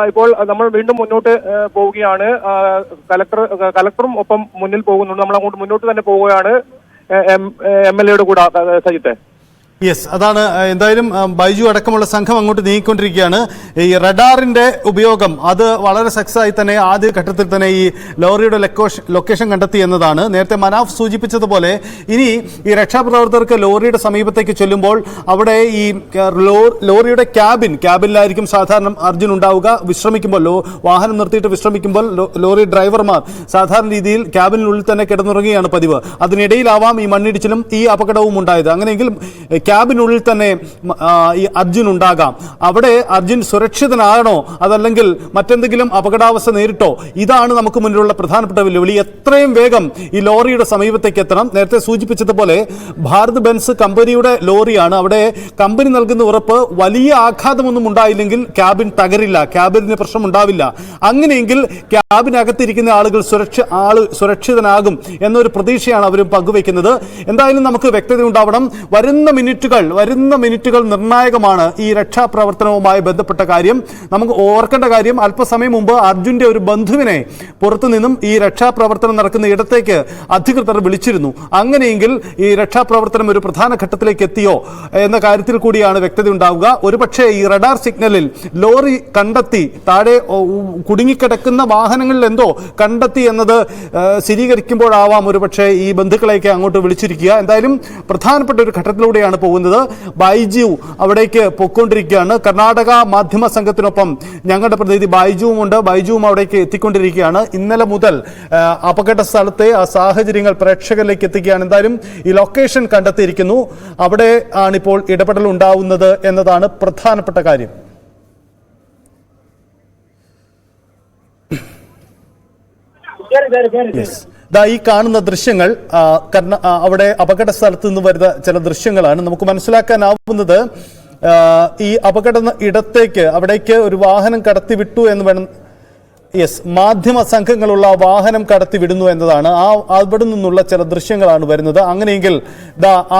ഇപ്പോൾ നമ്മൾ വീണ്ടും മുന്നോട്ട് പോവുകയാണ്. കലക്ടറും ഒപ്പം മുന്നിൽ പോകുന്നുണ്ട്. നമ്മൾ അങ്ങോട്ട് മുന്നോട്ട് തന്നെ പോവുകയാണ് MLA യുടെ കൂടെ. സജിത്തെ, യെസ്, അതാണ്. എന്തായാലും ബൈജു അടക്കമുള്ള സംഘം അങ്ങോട്ട് നീങ്ങിക്കൊണ്ടിരിക്കുകയാണ്. ഈ റഡാറിന്റെ ഉപയോഗം അത് വളരെ സക്സസ് ആയി തന്നെ ആദ്യ ഘട്ടത്തിൽ തന്നെ ഈ ലോറിയുടെ ലൊക്കേഷൻ കണ്ടെത്തി എന്നതാണ്. നേരത്തെ മനാഫ് സൂചിപ്പിച്ചതുപോലെ ഇനി ഈ രക്ഷാപ്രവർത്തകർക്ക് ലോറിയുടെ സമീപത്തേക്ക് ചെല്ലുമ്പോൾ അവിടെ ഈ ലോറിയുടെ ക്യാബിനിലായിരിക്കും സാധാരണ അർജുൻ ഉണ്ടാവുക. വിശ്രമിക്കുമ്പോൾ വാഹനം നിർത്തിയിട്ട് വിശ്രമിക്കുമ്പോൾ ലോറി ഡ്രൈവർമാർ സാധാരണ രീതിയിൽ ക്യാബിനുള്ളിൽ തന്നെ കിടന്നുറങ്ങുകയാണ് പതിവ്. അതിനിടയിലാവാം ഈ മണ്ണിടിച്ചിലും ഈ അപകടവും ഉണ്ടായത്. അങ്ങനെയെങ്കിൽ ക്യാബിനുള്ളിൽ തന്നെ ഈ അർജുൻ ഉണ്ടാകാം. അവിടെ അർജുൻ സുരക്ഷിതനാണോ അതല്ലെങ്കിൽ മറ്റെന്തെങ്കിലും അപകടാവസ്ഥ നേരിട്ടോ? ഇതാണ് നമുക്ക് മുന്നിലുള്ള പ്രധാനപ്പെട്ട വെല്ലുവിളി. എത്രയും വേഗം ഈ ലോറിയുടെ സമീപത്തേക്ക് എത്തണം. നേരത്തെ സൂചിപ്പിച്ചതുപോലെ ഭാരത് ബെൻസ് കമ്പനിയുടെ ലോറിയാണ്. അവിടെ കമ്പനി നൽകുന്ന ഉറപ്പ് വലിയ ആഘാതമൊന്നും ഉണ്ടായില്ലെങ്കിൽ ക്യാബിൻ തകരില്ല, ക്യാബിന് പ്രശ്നം ഉണ്ടാവില്ല. അങ്ങനെയെങ്കിൽ ക്യാബിനകത്തിരിക്കുന്ന ആളുകൾ സുരക്ഷിതനാകും എന്നൊരു പ്രതീക്ഷയാണ് അവരും പങ്കുവയ്ക്കുന്നത്. എന്തായാലും നമുക്ക് വ്യക്തത ഉണ്ടാവണം. വരുന്ന മിനിറ്റുകൾ നിർണായകമാണ് ഈ രക്ഷാപ്രവർത്തനവുമായി ബന്ധപ്പെട്ട കാര്യം. നമുക്ക് ഓർക്കേണ്ട കാര്യം, അല്പസമയം മുമ്പ് അർജുന്റെ ഒരു ബന്ധുവിനെ പുറത്തുനിന്നും ഈ രക്ഷാപ്രവർത്തനം നടക്കുന്ന ഇടത്തേക്ക് അധികൃതർ വിളിച്ചിരുന്നു. അങ്ങനെയെങ്കിൽ ഈ രക്ഷാപ്രവർത്തനം ഒരു പ്രധാന ഘട്ടത്തിലേക്ക് എത്തിയോ എന്ന കാര്യത്തിൽ കൂടിയാണ് വ്യക്തത ഉണ്ടാവുക. ഒരുപക്ഷെ ഈ റഡാർ സിഗ്നലിൽ ലോറി കണ്ടെത്തി താഴെ കുടുങ്ങിക്കിടക്കുന്ന വാഹനങ്ങളിൽ എന്തോ കണ്ടെത്തി എന്നത് സ്ഥിരീകരിക്കുമ്പോഴാവാം ഒരുപക്ഷെ ഈ ബന്ധുക്കളെയൊക്കെ അങ്ങോട്ട് വിളിച്ചിരിക്കുക. എന്തായാലും പ്രധാനപ്പെട്ട ഒരു ഘട്ടത്തിലൂടെയാണ് പോകുന്നത്. ബൈജു അവിടേക്ക് പൊയ്ക്കൊണ്ടിരിക്കുകയാണ്. കർണാടക മാധ്യമ സംഘത്തിനൊപ്പം ഞങ്ങളുടെ പ്രതിനിധി ബൈജുവും അവിടേക്ക് എത്തിക്കൊണ്ടിരിക്കുകയാണ്. ഇന്നലെ മുതൽ അപകട സ്ഥലത്തെ ആ സാഹചര്യങ്ങൾ പ്രേക്ഷകരിലേക്ക് എത്തിക്കുകയാണ്. എന്തായാലും ഈ ലൊക്കേഷൻ കണ്ടെത്തിയിരിക്കുന്നു. അവിടെ ആണിപ്പോൾ ഇടപെടൽ ഉണ്ടാവുന്നത് എന്നതാണ് പ്രധാനപ്പെട്ട കാര്യം. ഈ കാണുന്ന ദൃശ്യങ്ങൾ അവിടെ അപകട സ്ഥലത്ത് നിന്ന് വരുന്ന ചില ദൃശ്യങ്ങളാണ്. നമുക്ക് മനസ്സിലാക്കാനാവുന്നത് ഈ അപകട ഇടത്തേക്ക് അവിടേക്ക് ഒരു വാഹനം കടത്തിവിട്ടു എന്ന് വേണം. മാധ്യമ സംഘങ്ങളുള്ള വാഹനം കടത്തിവിടുന്നു എന്നതാണ്. അവിടെ നിന്നുള്ള ചില ദൃശ്യങ്ങളാണ് വരുന്നത്. അങ്ങനെയെങ്കിൽ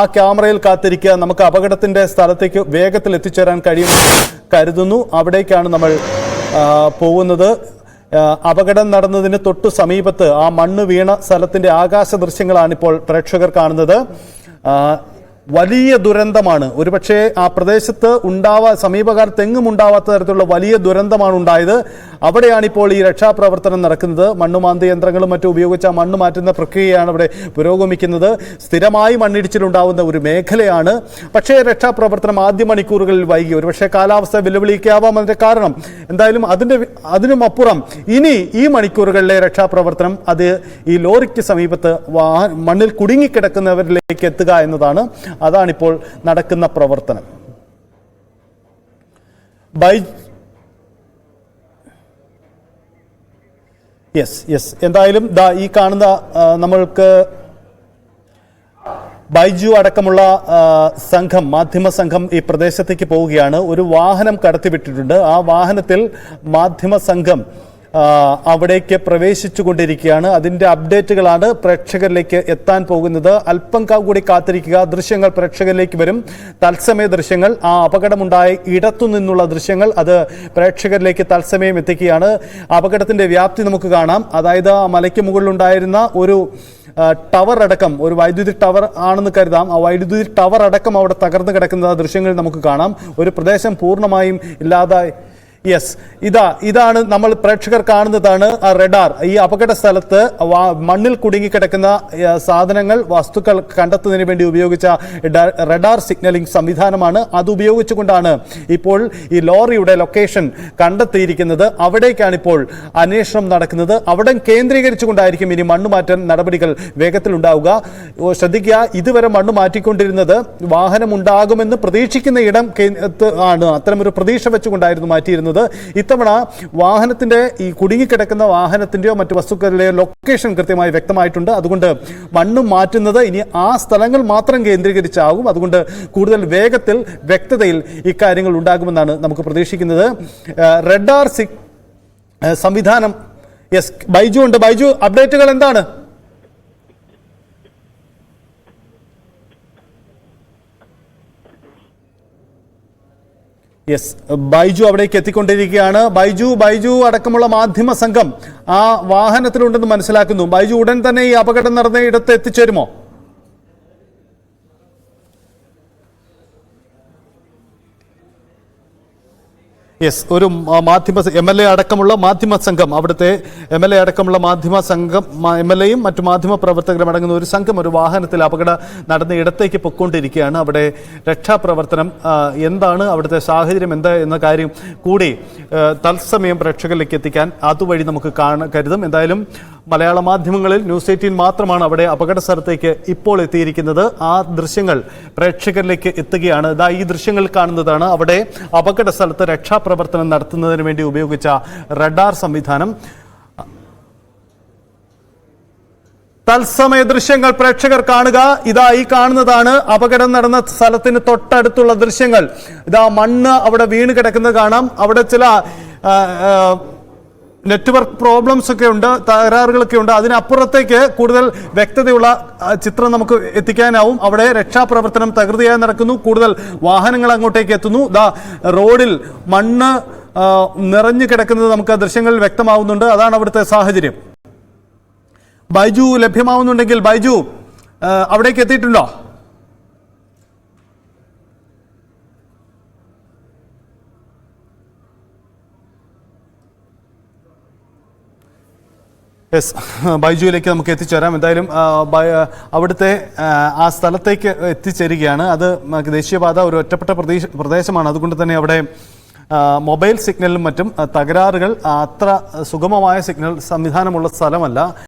ആ ക്യാമറയിൽ കാത്തിരിക്കുക. നമുക്ക് അപകടത്തിന്റെ സ്ഥലത്തേക്ക് വേഗത്തിൽ എത്തിച്ചേരാൻ കഴിയുമെന്ന് കരുതുന്നു. അവിടേക്കാണ് നമ്മൾ പോകുന്നത്. അപകടം നടന്നതിന് തൊട്ടു സമീപത്ത് ആ മണ്ണ് വീണ സ്ഥലത്തിന്റെ ആകാശ ദൃശ്യങ്ങളാണ് ഇപ്പോൾ പ്രേക്ഷകർ കാണുന്നത്. വലിയ ദുരന്തമാണ്. ഒരുപക്ഷെ ആ പ്രദേശത്ത് സമീപകാലത്ത് എങ്ങും ഉണ്ടാവാത്ത തരത്തിലുള്ള വലിയ ദുരന്തമാണ് ഉണ്ടായത്. അവിടെയാണിപ്പോൾ ഈ രക്ഷാപ്രവർത്തനം നടക്കുന്നത്. മണ്ണുമാന്തി യന്ത്രങ്ങളും മറ്റും ഉപയോഗിച്ച് ആ മണ്ണ് മാറ്റുന്ന പ്രക്രിയയാണ് അവിടെ പുരോഗമിക്കുന്നത്. സ്ഥിരമായി മണ്ണിടിച്ചിലുണ്ടാവുന്ന ഒരു മേഖലയാണ്. പക്ഷേ രക്ഷാപ്രവർത്തനം ആദ്യ മണിക്കൂറുകളിൽ വൈകി. ഒരുപക്ഷെ കാലാവസ്ഥ വെല്ലുവിളിക്കാവാം അതിന്റെ കാരണം. എന്തായാലും അതിനുമപ്പുറം ഇനി ഈ മണിക്കൂറുകളിലെ രക്ഷാപ്രവർത്തനം അത് ഈ ലോറിക്ക് സമീപത്ത് മണ്ണിൽ കുടുങ്ങിക്കിടക്കുന്നവരിലേക്ക് എത്തുക എന്നതാണ്. അതാണിപ്പോൾ നടക്കുന്ന പ്രവർത്തനം. എന്തായാലും ഈ കാണുന്ന നമ്മൾക്ക് ബൈജു അടക്കമുള്ള സംഘം, മാധ്യമ സംഘം ഈ പ്രദേശത്തേക്ക് പോവുകയാണ്. ഒരു വാഹനം കടത്തിവിട്ടിട്ടുണ്ട്. ആ വാഹനത്തിൽ മാധ്യമ സംഘം അവിടേക്ക് പ്രവേശിച്ചുകൊണ്ടിരിക്കുകയാണ്. അതിൻ്റെ അപ്ഡേറ്റുകളാണ് പ്രേക്ഷകരിലേക്ക് എത്താൻ പോകുന്നത്. അല്പം കൂടി കാത്തിരിക്കുക. ദൃശ്യങ്ങൾ പ്രേക്ഷകരിലേക്ക് വരും. തത്സമയ ദൃശ്യങ്ങൾ, ആ അപകടമുണ്ടായ ഇടത്തു നിന്നുള്ള ദൃശ്യങ്ങൾ അത് പ്രേക്ഷകരിലേക്ക് തത്സമയം എത്തിക്കുകയാണ്. അപകടത്തിൻ്റെ വ്യാപ്തി നമുക്ക് കാണാം. അതായത് ആ മലയ്ക്ക് മുകളിലുണ്ടായിരുന്ന ഒരു ടവർ അടക്കം, ഒരു വൈദ്യുതി ടവർ ആണെന്ന് കരുതാം. ആ വൈദ്യുതി ടവർ അടക്കം അവിടെ തകർന്നു കിടക്കുന്ന ദൃശ്യങ്ങൾ നമുക്ക് കാണാം. ഒരു പ്രദേശം പൂർണ്ണമായും ഇല്ലാതായി. ഇതാണ് നമ്മൾ പ്രേക്ഷകർ കാണുന്നതാണ് റഡാർ. ഈ അപകട സ്ഥലത്ത് മണ്ണിൽ കുടുങ്ങിക്കിടക്കുന്ന സാധനങ്ങൾ, വസ്തുക്കൾ കണ്ടെത്തുന്നതിന് വേണ്ടി ഉപയോഗിച്ച റഡാർ സിഗ്നലിംഗ് സംവിധാനമാണ്. അത് ഉപയോഗിച്ചുകൊണ്ടാണ് ഇപ്പോൾ ഈ ലോറിയുടെ ലൊക്കേഷൻ കണ്ടെത്തിയിരിക്കുന്നത്. അവിടേക്കാണ് ഇപ്പോൾ അന്വേഷണം നടക്കുന്നത്. അവിടെ കേന്ദ്രീകരിച്ചുകൊണ്ടായിരിക്കും ഇനി മണ്ണുമാറ്റൽ നടപടികൾ വേഗത്തിലുണ്ടാവുക. ശ്രദ്ധിക്കുക, ഇതുവരെ മണ്ണ് മാറ്റിക്കൊണ്ടിരുന്നത് വാഹനം ഉണ്ടാകുമെന്ന് പ്രതീക്ഷിക്കുന്ന ഇടം ആണ്. അത്തരമൊരു പ്രതീക്ഷ വെച്ചുകൊണ്ടായിരുന്നു മാറ്റിയിരുന്നത്. ഇത്തവണ വാഹനത്തിന്റെ ഈ കുടുങ്ങിക്കിടക്കുന്ന വാഹനത്തിന്റെയോ മറ്റു വസ്തുക്കളുടെയോ ലൊക്കേഷൻ കൃത്യമായി വ്യക്തമായിട്ടുണ്ട്. അതുകൊണ്ട് മണ്ണ് മാറ്റുന്നത് ഇനി ആ സ്ഥലങ്ങൾ മാത്രം കേന്ദ്രീകരിച്ചാകും. അതുകൊണ്ട് കൂടുതൽ വേഗത്തിൽ, വ്യക്തതയിൽ ഇക്കാര്യങ്ങൾ ഉണ്ടാകുമെന്നാണ് നമുക്ക് പ്രതീക്ഷിക്കുന്നത്. റഡാർ സംവിധാനം. ബൈജു ഉണ്ട്. ബൈജു, അപ്ഡേറ്റുകൾ എന്താണ്? യെസ്, ബൈജു അവിടേക്ക് എത്തിക്കൊണ്ടിരിക്കുകയാണ്. ബൈജു അടക്കമുള്ള മാധ്യമ സംഘം ആ വാഹനത്തിലുണ്ടെന്ന് മനസ്സിലാക്കുന്നു. ബൈജു ഉടൻ തന്നെ ഈ അപകടം നടന്ന ഇടത്ത് എത്തിച്ചേരുമോ? യെസ്, ഒരു MLA അടക്കമുള്ള മാധ്യമ സംഘം, അവിടുത്തെ MLA അടക്കമുള്ള മാധ്യമ സംഘം, MLAയും മറ്റു മാധ്യമ പ്രവർത്തകരും അടങ്ങുന്ന ഒരു സംഘം ഒരു വാഹനത്തിൽ അപകടം നടന്ന ഇടത്തേക്ക് പൊയ്ക്കൊണ്ടിരിക്കുകയാണ്. അവിടെ രക്ഷാപ്രവർത്തനം എന്താണ്, അവിടുത്തെ സാഹചര്യം എന്താ എന്ന കാര്യം കൂടി തത്സമയം പ്രേക്ഷകരിലേക്ക് എത്തിക്കാൻ അതുവഴി നമുക്ക് കരുതും. എന്തായാലും മലയാള മാധ്യമങ്ങളിൽ ന്യൂസ് 18 മാത്രമാണ് അവിടെ അപകട സ്ഥലത്തേക്ക് ഇപ്പോൾ എത്തിയിരിക്കുന്നത്. ആ ദൃശ്യങ്ങൾ പ്രേക്ഷകരിലേക്ക് എത്തുകയാണ്. ഇതാ ഈ ദൃശ്യങ്ങൾ കാണുന്നതാണ് അവിടെ അപകട സ്ഥലത്ത് രക്ഷാപ്രവർത്തനം നടത്തുന്നതിന് വേണ്ടി ഉപയോഗിച്ച റഡാർ സംവിധാനം. തത്സമയ ദൃശ്യങ്ങൾ പ്രേക്ഷകർ കാണുക. ഇതാ ഈ കാണുന്നതാണ് അപകടം നടന്ന സ്ഥലത്തിന് തൊട്ടടുത്തുള്ള ദൃശ്യങ്ങൾ. ഇതാ മണ്ണ് അവിടെ വീണ് കിടക്കുന്നത് കാണാം. അവിടെ ചില നെറ്റ്വർക്ക് പ്രോബ്ലംസ് ഒക്കെ ഉണ്ട്, തകരാറുകളൊക്കെ ഉണ്ട്. അതിനപ്പുറത്തേക്ക് കൂടുതൽ വ്യക്തതയുള്ള ചിത്രം നമുക്ക് എത്തിക്കാനാവും. അവിടെ രക്ഷാപ്രവർത്തനം തകൃതിയായി നടക്കുന്നു. കൂടുതൽ വാഹനങ്ങൾ അങ്ങോട്ടേക്ക് എത്തുന്നു. റോഡിൽ മണ്ണ് നിറഞ്ഞു കിടക്കുന്നത് നമുക്ക് ആ ദൃശ്യങ്ങളിൽ വ്യക്തമാവുന്നുണ്ട്. അതാണ് അവിടുത്തെ സാഹചര്യം. ബൈജു ലഭ്യമാവുന്നുണ്ടെങ്കിൽ ബൈജു അവിടേക്ക് എത്തിയിട്ടുണ്ടോ? യെസ്, ബൈജുവിലേക്ക് നമുക്ക് എത്തിച്ചേരാം. എന്തായാലും അവിടുത്തെ ആ സ്ഥലത്തേക്ക് എത്തിച്ചേരുകയാണ്. അത് ദേശീയപാത ഒരു ഒറ്റപ്പെട്ട പ്രദേശമാണ്. അതുകൊണ്ട് തന്നെ അവിടെ മൊബൈൽ സിഗ്നലിലും മറ്റും തകരാറുകൾ, അത്ര സുഗമമായ സിഗ്നൽ സംവിധാനമുള്ള സ്ഥലമല്ല.